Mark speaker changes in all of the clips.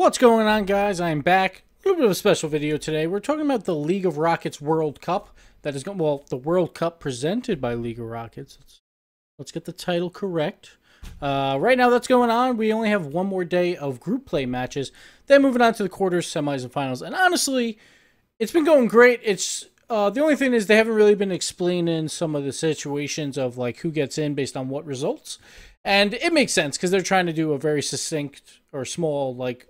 Speaker 1: What's going on, guys? I'm back. A little bit of a special video today. We're talking about the League of Rockets World Cup. That is going, well, the World Cup presented by League of Rockets. Let's get the title correct. Right now, that's going on. We only have one more day of group play matches. Then moving on to the quarters, semis, and finals. And honestly, it's been going great. It's the only thing is they haven't really been explaining some of the situations of like who gets in based on what results. And it makes sense because they're trying to do a very succinct or small like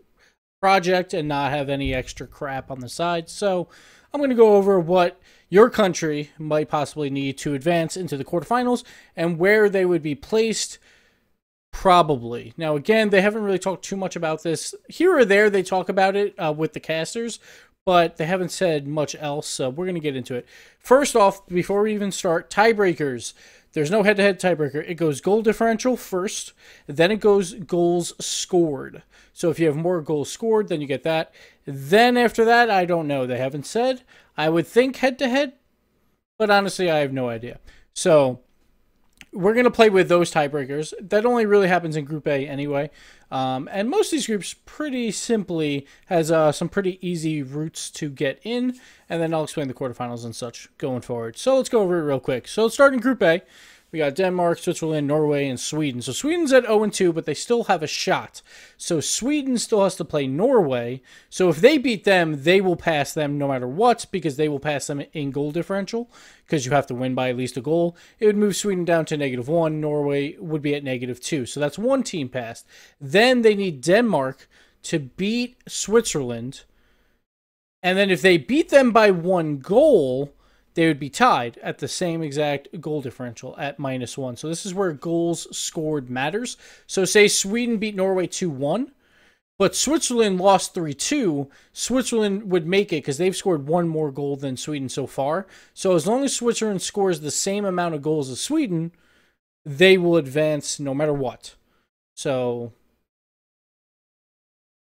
Speaker 1: project and not have any extra crap on the side. So I'm going to go over what your country might possibly need to advance into the quarterfinals and where they would be placed probably. Now, again, they haven't really talked too much about this. Here or there, they talk about it with the casters, but they haven't said much else, so we're going to get into it. First off, before we even start, tiebreakers. There's no head-to-head tiebreaker. It goes goal differential first, then it goes goals scored. So if you have more goals scored, then you get that. Then after that, I don't know. They haven't said. I would think head-to-head, but honestly, I have no idea. So we're going to play with those tiebreakers. That only really happens in Group A anyway. And most of these groups pretty simply has some pretty easy routes to get in. And then I'll explain the quarterfinals and such going forward. So let's go over it real quick. So let's start in Group A. We got Denmark, Switzerland, Norway, and Sweden. So Sweden's at 0-2, but they still have a shot. So Sweden still has to play Norway. So if they beat them, they will pass them no matter what, because they will pass them in goal differential, because you have to win by at least a goal. It would move Sweden down to -1. Norway would be at -2. So that's one team passed. Then they need Denmark to beat Switzerland. And then if they beat them by 1 goal, they would be tied at the same exact goal differential at -1. So this is where goals scored matters. So say Sweden beat Norway 2-1, but Switzerland lost 3-2. Switzerland would make it because they've scored 1 more goal than Sweden so far. So as long as Switzerland scores the same amount of goals as Sweden, they will advance no matter what. So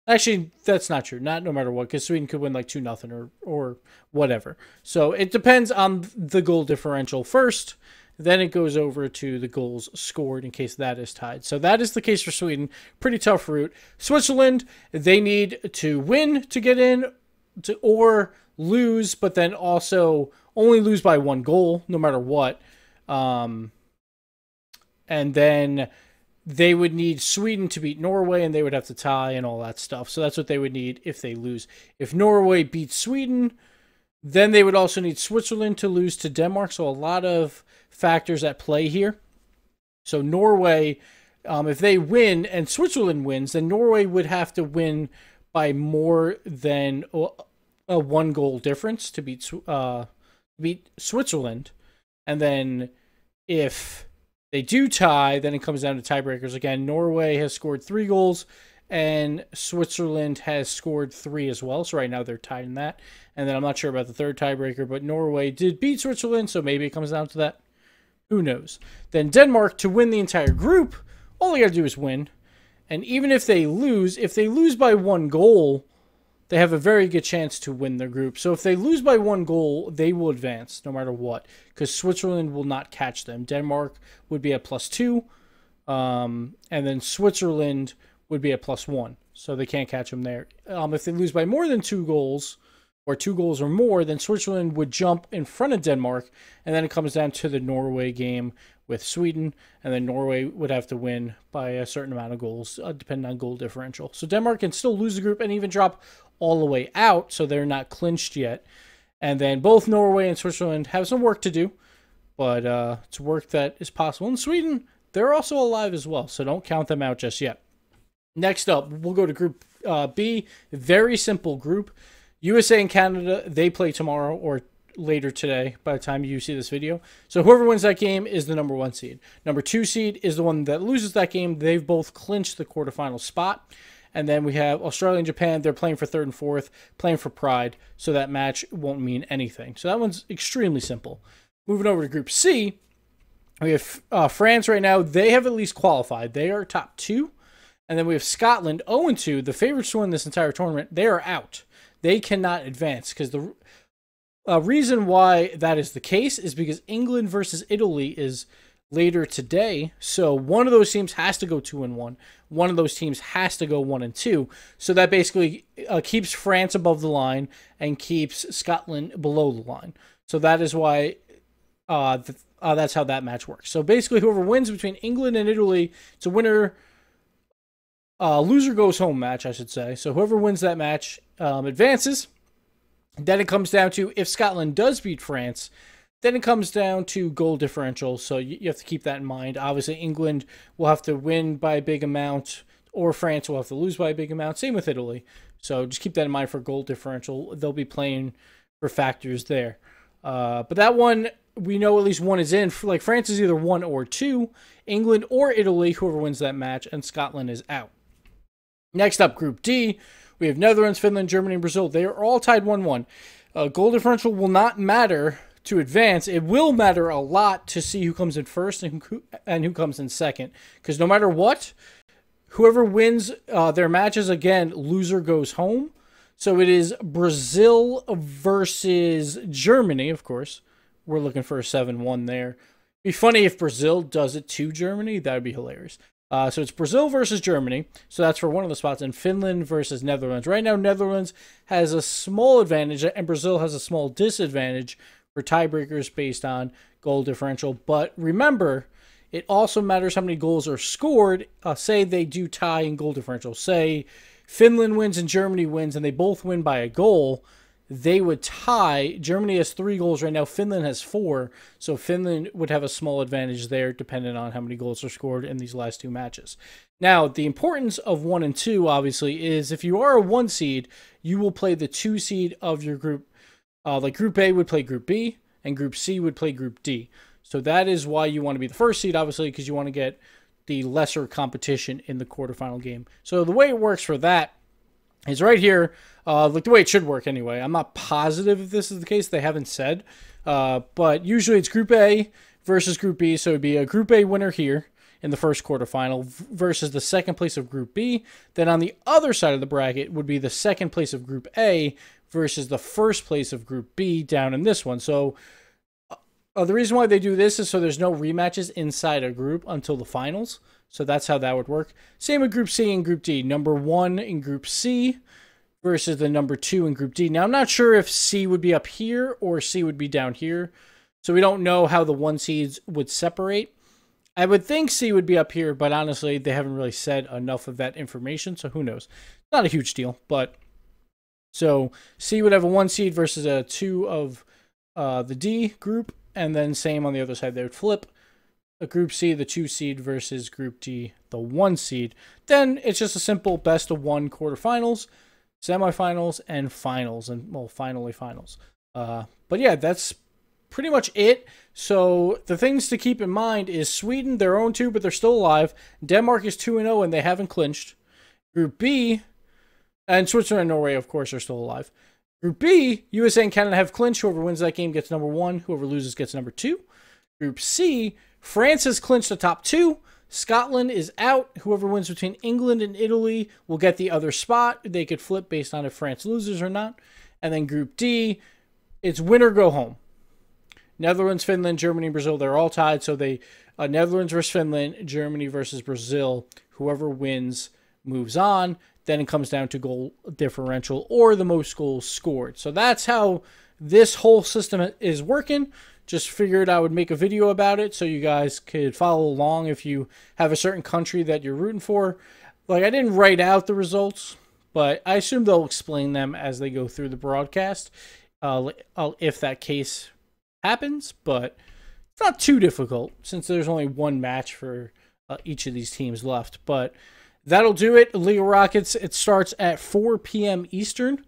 Speaker 1: actually, that's not true. Not no matter what, because Sweden could win like 2-0 or whatever. So it depends on the goal differential first. Then it goes over to the goals scored in case that is tied. So that is the case for Sweden. Pretty tough route. Switzerland, they need to win to get in or lose, but then also only lose by 1 goal no matter what. And then they would need Sweden to beat Norway, and they would have to tie and all that stuff. So that's what they would need if they lose. If Norway beats Sweden, then they would also need Switzerland to lose to Denmark. So a lot of factors at play here. So Norway, if they win and Switzerland wins, then Norway would have to win by more than a 1 goal difference to beat Switzerland. And then if they do tie, then it comes down to tiebreakers. Again, Norway has scored 3 goals, and Switzerland has scored 3 as well. So right now they're tied in that. And then I'm not sure about the third tiebreaker, but Norway did beat Switzerland, so maybe it comes down to that. Who knows? Then Denmark, to win the entire group, all they got to do is win. And even if they lose by 1 goal, they have a very good chance to win their group. So if they lose by 1 goal, they will advance no matter what, because Switzerland will not catch them. Denmark would be at +2, and then Switzerland would be at +1, so they can't catch them there. If they lose by more than 2 goals, or 2 goals or more, then Switzerland would jump in front of Denmark, and then it comes down to the Norway game with Sweden, and then Norway would have to win by a certain amount of goals, depending on goal differential. So Denmark can still lose the group and even drop all the way out, so they're not clinched yet. And then both Norway and Switzerland have some work to do, but it's work that is possible. And Sweden, they're also alive as well, so don't count them out just yet. Next up, we'll go to Group B. Very simple group. USA and Canada, they play tomorrow or later today by the time you see this video. So whoever wins that game is the number 1 seed. Number 2 seed is the one that loses that game. They've both clinched the quarterfinal spot. And then we have Australia and Japan. They're playing for 3rd and 4th, playing for pride. So that match won't mean anything. So that one's extremely simple. Moving over to Group C, we have France right now. They have at least qualified. They are top 2. And then we have Scotland, 0-2, the favorites to win this entire tournament. They are out. They cannot advance because the reason why that is the case is because England versus Italy is later today. So one of those teams has to go 2-1. One of those teams has to go 1-2. So that basically keeps France above the line and keeps Scotland below the line. So that is why that's how that match works. So basically, whoever wins between England and Italy, it's a winner. Loser goes home match, I should say. So whoever wins that match advances. Then it comes down to, if Scotland does beat France, then it comes down to goal differential. So you have to keep that in mind. Obviously, England will have to win by a big amount, or France will have to lose by a big amount. Same with Italy. So just keep that in mind for goal differential. They'll be playing for factors there. But that one, we know at least one is in. Like, France is either 1 or 2. England or Italy, whoever wins that match, and Scotland is out. Next up, Group D, we have Netherlands, Finland, Germany, and Brazil. They are all tied 1-1. Goal differential will not matter to advance. It will matter a lot to see who comes in first and who comes in second. Because no matter what, whoever wins their matches, again, loser goes home. So it is Brazil versus Germany, of course. We're looking for a 7-1 there. It'd be funny if Brazil does it to Germany. That would be hilarious. So it's Brazil versus Germany. So that's for one of the spots. And Finland versus Netherlands. Right now, Netherlands has a small advantage, and Brazil has a small disadvantage for tiebreakers based on goal differential. But remember, it also matters how many goals are scored. Say they do tie in goal differential. Say Finland wins and Germany wins, and they both win by a goal. They would tie. Germany has 3 goals right now. Finland has 4. So Finland would have a small advantage there, depending on how many goals are scored in these last 2 matches. Now, the importance of 1 and 2, obviously, is if you are a 1 seed, you will play the 2 seed of your group. Like Group A would play Group B, and Group C would play Group D. So that is why you want to be the 1st seed, obviously, because you want to get the lesser competition in the quarterfinal game. So the way it works for that is right here, like the way it should work anyway. I'm not positive if this is the case. They haven't said. But usually it's Group A versus Group B. So it would be a Group A winner here in the first quarterfinal versus the 2nd place of Group B. Then on the other side of the bracket would be the 2nd place of Group A versus the 1st place of Group B down in this one. So the reason why they do this is so there's no rematches inside a group until the finals. So that's how that would work. Same with Group C and Group D. Number 1 in Group C versus the number 2 in Group D. Now, I'm not sure if C would be up here or C would be down here. So we don't know how the 1 seeds would separate. I would think C would be up here, but honestly, they haven't really said enough of that information. So who knows? Not a huge deal, but so C would have a 1 seed versus a 2 of the D group. And then same on the other side, they would flip. A Group C, the 2 seed versus Group D, the 1 seed. Then it's just a simple best of 1 quarterfinals, semifinals, and finals, and well, finally finals. But yeah, that's pretty much it. So the things to keep in mind is Sweden, they're 0-2, but they're still alive. Denmark is 2-0, and they haven't clinched. Group B, and Switzerland and Norway, of course, are still alive. Group B, USA and Canada have clinched. Whoever wins that game gets number 1. Whoever loses gets number 2. Group C, France has clinched the top 2. Scotland is out. Whoever wins between England and Italy will get the other spot. They could flip based on if France loses or not. And then Group D, it's win or go home. Netherlands, Finland, Germany, and Brazil, they're all tied. So they Netherlands versus Finland, Germany versus Brazil. Whoever wins moves on. Then it comes down to goal differential or the most goals scored. So that's how this whole system is working. Just figured I would make a video about it so you guys could follow along if you have a certain country that you're rooting for. Like, I didn't write out the results, but I assume they'll explain them as they go through the broadcast if that case happens. But it's not too difficult since there's only 1 match for each of these teams left. But that'll do it. League of Rockets, it starts at 4 p.m. Eastern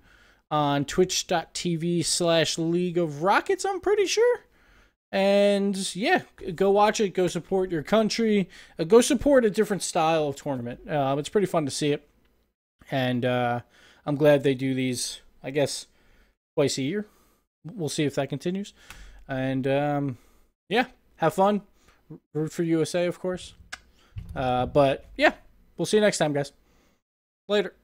Speaker 1: on twitch.tv/League of Rockets, I'm pretty sure. And yeah, go watch it. Go support your country. Go support a different style of tournament. It's pretty fun to see it. And I'm glad they do these, I guess, twice a year. We'll see if that continues. And yeah, have fun. Root for USA, of course. But yeah, we'll see you next time, guys. Later.